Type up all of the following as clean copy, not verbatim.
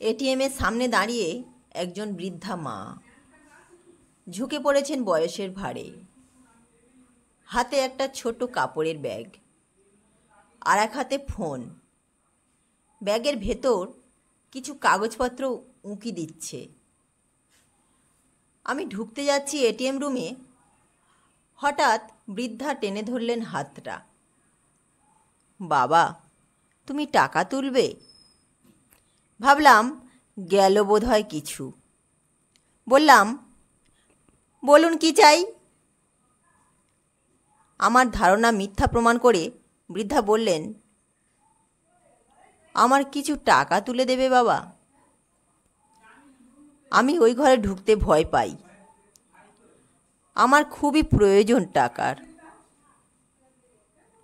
এটিএমের সামনে দাঁড়িয়ে একজন বৃদ্ধা মা ঝুঁকে পড়েছেন বয়সের ভারে। হাতে একটা ছোট কাপড়ের ব্যাগ, আর এক হাতে ফোন। ব্যাগের ভেতর কিছু কাগজপত্র উঁকি দিচ্ছে। আমি ঢুকতে যাচ্ছি এটিএম রুমে, হঠাৎ বৃদ্ধা টেনে ধরলেন হাতটা। বাবা, তুমি টাকা তুলবে? ভাবলাম গেল বোধহয় কিছু। বললাম, বলুন কি চাই? আমার ধারণা মিথ্যা প্রমাণ করে বৃদ্ধা বললেন, আমার কিছু টাকা তুলে দেবে বাবা? আমি ওই ঘরে ঢুকতে ভয় পাই। আমার খুবই প্রয়োজন টাকার।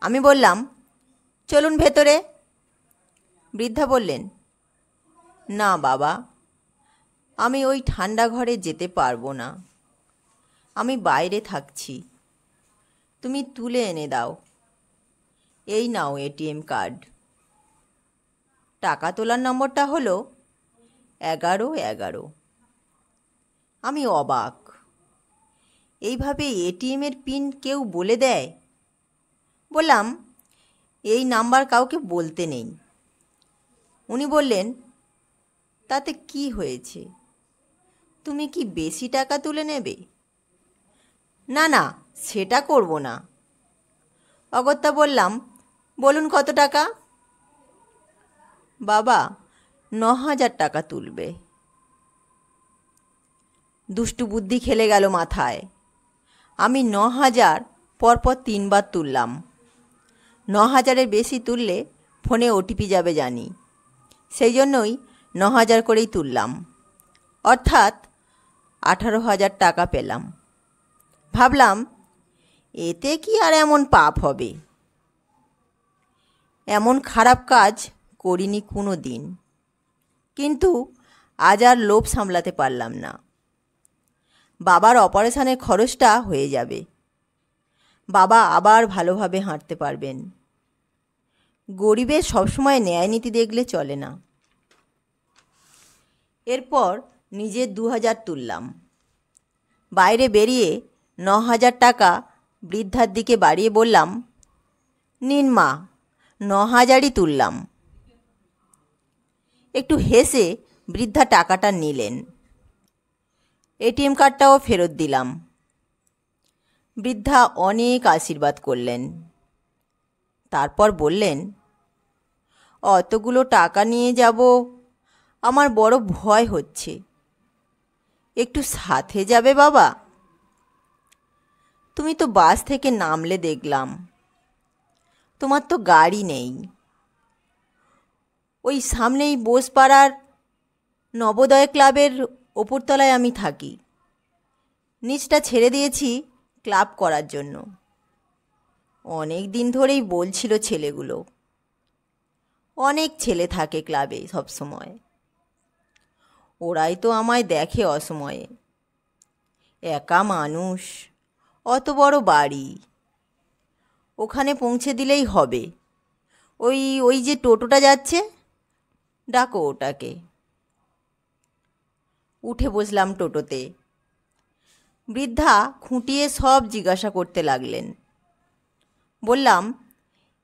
আমি বললাম, চলুন ভেতরে। বৃদ্ধা বললেন, না বাবা, আমি ওই ঠান্ডা ঘরে যেতে পারবো না। আমি বাইরে থাকছি, তুমি তুলে এনে দাও। এই নাও এটিএম কার্ড। টাকা তোলার নম্বরটা হলো 1111। আমি অবাক, এইভাবে এটিএমের পিন কেউ বলে দেয়? বললাম, এই নাম্বার কাউকে বলতে নেই। উনি বললেন, তাতে কি হয়েছে? তুমি কি বেশি টাকা তুলে নেবে? না না, সেটা করব না। অগত্যা বললাম, বলুন কত টাকা? বাবা, 9,000 টাকা তুলবে। দুষ্টু বুদ্ধি খেলে গেল মাথায়। আমি 9,000 পরপর 3 বার তুললাম। 9,000-এর বেশি তুললে ফোনে ওটিপি যাবে জানি, সেই জন্যই 9,000 করেই তুললাম, অর্থাৎ 18,000 টাকা পেলাম। ভাবলাম, এতে কি আর এমন পাপ হবে? এমন খারাপ কাজ করিনি কোনো দিন, কিন্তু আজ আর লোভ সামলাতে পারলাম না। বাবার অপারেশনের খরচটা হয়ে যাবে। বাবা আবার ভালোভাবে হাঁটতে পারবেন। গরিবের সবসময় ন্যায় নীতি দেখলে চলে না। এরপর নিজের 2,000 তুললাম। বাইরে বেরিয়ে 9,000 টাকা বৃদ্ধার দিকে বাড়িয়ে বললাম, নিন মা, 9,000-ই তুললাম। একটু হেসে বৃদ্ধা টাকাটা নিলেন। এটিএম কার্ডটাও ফেরত দিলাম। বৃদ্ধা অনেক আশীর্বাদ করলেন। তারপর বললেন, অতগুলো টাকা নিয়ে যাব, আমার বড় ভয় হচ্ছে। একটু সাথে যাবে বাবা? তুমি তো বাস থেকে নামলে দেখলাম, তোমার তো গাড়ি নেই। ওই সামনেই বোসপাড়ার নবোদয় ক্লাবের ওপরতলায় আমি থাকি। নিচটা ছেড়ে দিয়েছি ক্লাব করার জন্য। অনেক দিন ধরেই বলছিল ছেলেগুলো। অনেক ছেলে থাকে ক্লাবে সবসময়। ওরাই তো আমায় দেখে অসময়ে। একা মানুষ, অত বড় বাড়ি। ওখানে পৌঁছে দিলেই হবে। ওই ওই যে টোটোটা যাচ্ছে, ডাকো ওটাকে। উঠে বসলাম টোটোতে। বৃদ্ধা খুঁটিয়ে সব জিজ্ঞাসা করতে লাগলেন। বললাম,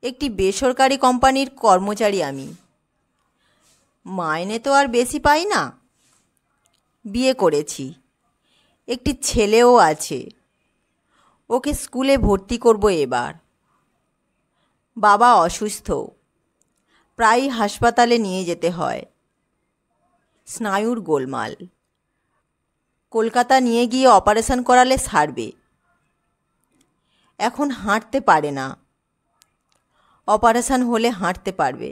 একটি বেসরকারি কোম্পানির কর্মচারী আমি। মাইনে তো আর বেশি পাই না। বিয়ে করেছি, একটি ছেলেও আছে। ওকে স্কুলে ভর্তি করব এবার। বাবা অসুস্থ, প্রায়ই হাসপাতালে নিয়ে যেতে হয়। স্নায়ুর গোলমাল। কলকাতা নিয়ে গিয়ে অপারেশন করালে সারবে। এখন হাঁটতে পারে না। অপারেশন হলে হাঁটতে পারবে,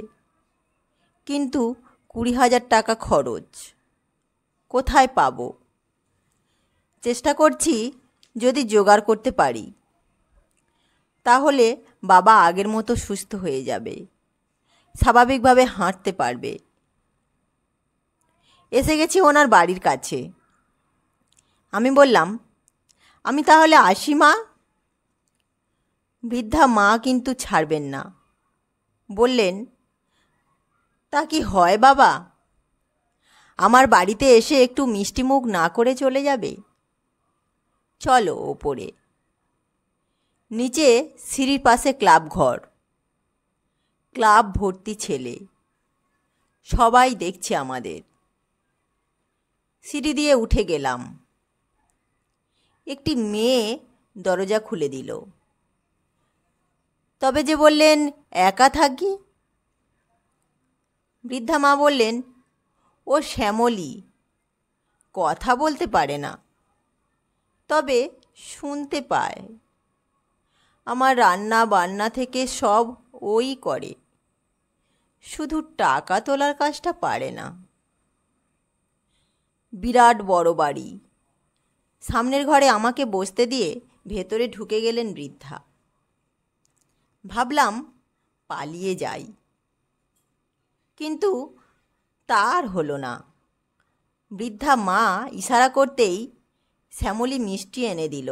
কিন্তু 20,000 টাকা খরচ। কোথায় পাবো? চেষ্টা করছি যদি জোগাড় করতে পারি, তাহলে বাবা আগের মতো সুস্থ হয়ে যাবে, স্বাভাবিকভাবে হাঁটতে পারবে। এসে গেছি ওনার বাড়ির কাছে। আমি বললাম, আমি তাহলে আসি মা? বৃদ্ধা মা কিন্তু ছাড়বেন না। বললেন, তা কি হয় বাবা? আমার বাড়িতে এসে একটু মিষ্টিমুখ না করে চলে যাবে? চলো ওপরে। নিচে সিঁড়ির পাশে ক্লাব ঘর। ক্লাব ভর্তি ছেলে, সবাই দেখছে আমাদের। সিঁড়ি দিয়ে উঠে গেলাম। একটি মেয়ে দরজা খুলে দিল। তবে যে বললেন একা থাকি। বৃদ্ধা মা বললেন, ও শ্যামলী, কথা বলতে পারে না, তবে শুনতে পায়। আমার রান্না বান্না থেকে সব ওই করে, শুধু টাকা তোলার কাজটা পারে না। বিরাট বড় বাড়ি। সামনের ঘরে আমাকে বসতে দিয়ে ভেতরে ঢুকে গেলেন বৃদ্ধা। ভাবলাম পালিয়ে যাই, কিন্তু তার হলো না। বৃদ্ধা মা ইশারা করতেই শ্যামলী মিষ্টি এনে দিল,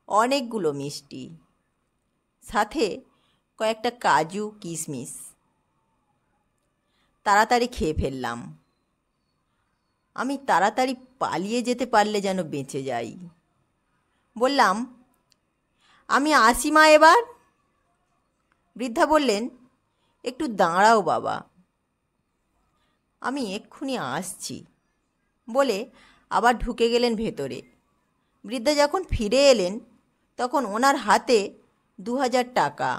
অনেকগুলো মিষ্টি, সাথে কয়েকটা কাজু কিশমিশ। তাড়াতাড়ি খেয়ে ফেললাম। আমি তাড়াতাড়ি পালিয়ে যেতে পারলে যেন বেঁচে যাই। বললাম, আমি আসি মা এবার। বৃদ্ধা বললেন, একটু দাঁড়াও বাবা, আমি এক্ষুনি আসছি বলে আবার ঢুকে গেলেন ভেতরে। বৃদ্ধা যখন ফিরে এলেন তখন ওনার হাতে 2000 টাকা।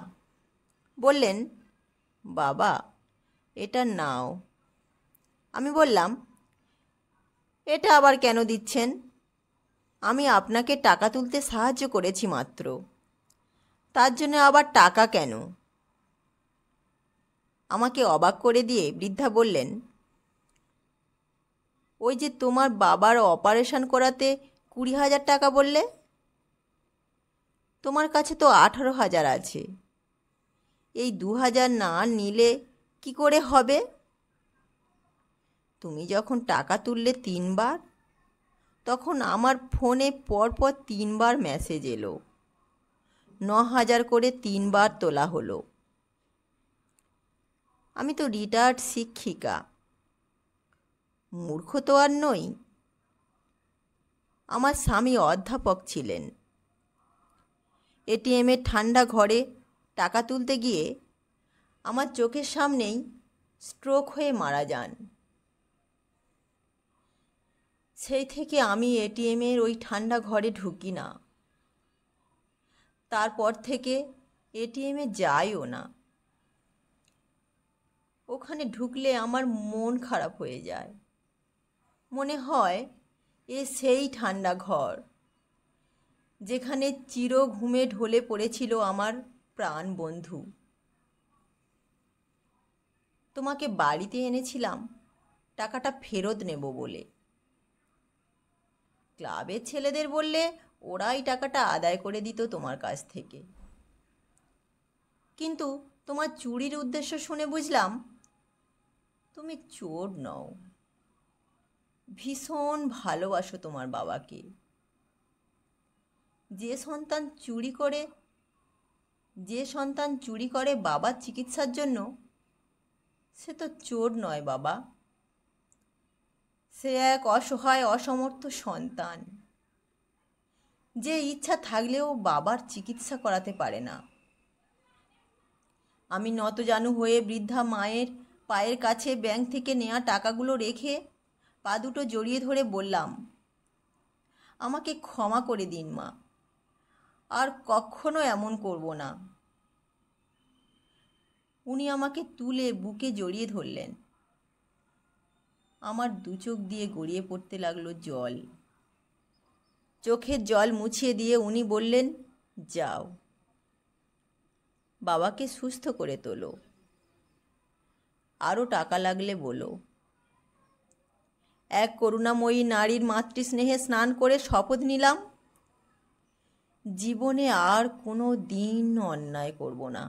বললেন, বাবা এটা নাও। আমি বললাম, এটা আবার কেন দিচ্ছেন? আমি আপনাকে টাকা তুলতে সাহায্য করেছি মাত্র, তার জন্য আবার টাকা কেন? আমাকে অবাক করে দিয়ে বৃদ্ধা বললেন, ওই যে তোমার বাবার অপারেশন করাতে 20,000 টাকা বললে, তোমার কাছে তো 18,000 আছে। এই 2,000 না নিলে কি করে হবে? তুমি যখন টাকা তুললে 3 বার, তখন আমার ফোনে পরপর 3 বার মেসেজ এলো, 9,000 করে 3 বার তোলা হলো। আমি তো রিটায়ার্ড শিক্ষিকা, মূর্খ তো আর নই। আমার স্বামী অধ্যাপক ছিলেন। এটিএমের ঠান্ডা ঘরে টাকা তুলতে গিয়ে আমার চোখের সামনেই স্ট্রোক হয়ে মারা যান। সেই থেকে আমি এটিএমের ওই ঠান্ডা ঘরে ঢুকি না। তারপর থেকে এটিএমে যাইও না। ওখানে ঢুকলে আমার মন খারাপ হয়ে যায়। মনে হয় এ সেই ঠান্ডা ঘর যেখানে চির ঘুমে ঢলে পড়েছিল আমার প্রাণ বন্ধু। তোমাকে বাড়িতে এনেছিলাম টাকাটা ফেরত নেব বলে। ক্লাবের ছেলেদের বললে ওরাই টাকাটা আদায় করে দিত তোমার কাছ থেকে। কিন্তু তোমার চুরির উদ্দেশ্য শুনে বুঝলাম তুমি চোর নও, ভীষণ ভালোবাসো তোমার বাবাকে। যে সন্তান চুরি করে বাবার চিকিৎসার জন্য, সে তো চোর নয় বাবা, সে এক অসহায় অসমর্থ সন্তান, যে ইচ্ছা থাকলেও বাবার চিকিৎসা করাতে পারে না। আমি নতজানু হয়ে বৃদ্ধা মায়ের পায়ের কাছে ব্যাংক থেকে নেওয়া টাকাগুলো রেখে পা দুটো জড়িয়ে ধরে বললাম, আমাকে ক্ষমা করে দিন মা, আর কখনো এমন করব না। উনি আমাকে তুলে বুকে জড়িয়ে ধরলেন। আমার দু চোখ দিয়ে গড়িয়ে পড়তে লাগলো জল। চোখের জল মুছিয়ে দিয়ে উনি বললেন, যাও, বাবাকে সুস্থ করে তোলো, আরও টাকা লাগলে বলো। এক করুণাময়ী নারীর মাতৃস্নেহে স্নান করে শপথ নিলাম, জীবনে আর কোনো দিন অন্যায় করব না।